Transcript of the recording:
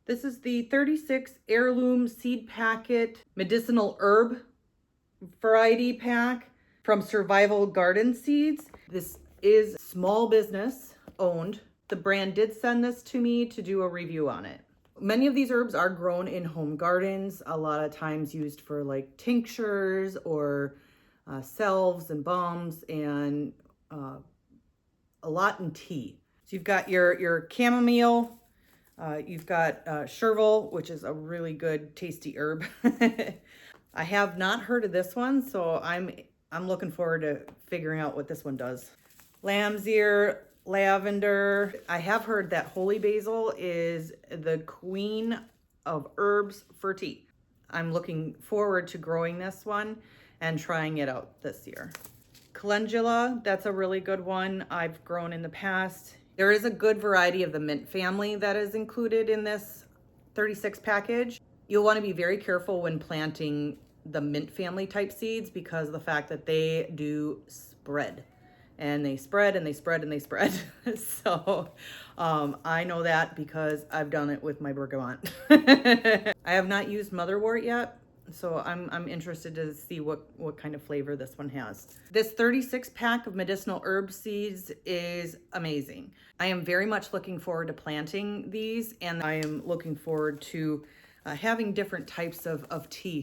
This is the 36 heirloom seed packet medicinal herb variety pack from Survival Garden Seeds. This is small business owned. The brand did send this to me to do a review on it. Many of these herbs are grown in home gardens, a lot of times used for like tinctures or salves and balms, and a lot in tea. So you've got your chamomile, you've got chervil, which is a really good tasty herb. I have not heard of this one, so I'm looking forward to figuring out what this one does. Lamb's ear, lavender. I have heard that holy basil is the queen of herbs for tea. I'm looking forward to growing this one and trying it out this year. Calendula, that's a really good one I've grown in the past. There is a good variety of the mint family that is included in this 36 package. You'll want to be very careful when planting the mint family type seeds because of the fact that they do spread. And they spread and they spread and they spread. So I know that because I've done it with my bergamot. I have not used motherwort yet, so I'm interested to see what kind of flavor this one has. This 36 pack of medicinal herb seeds is amazing. I am very much looking forward to planting these, and I am looking forward to having different types of tea.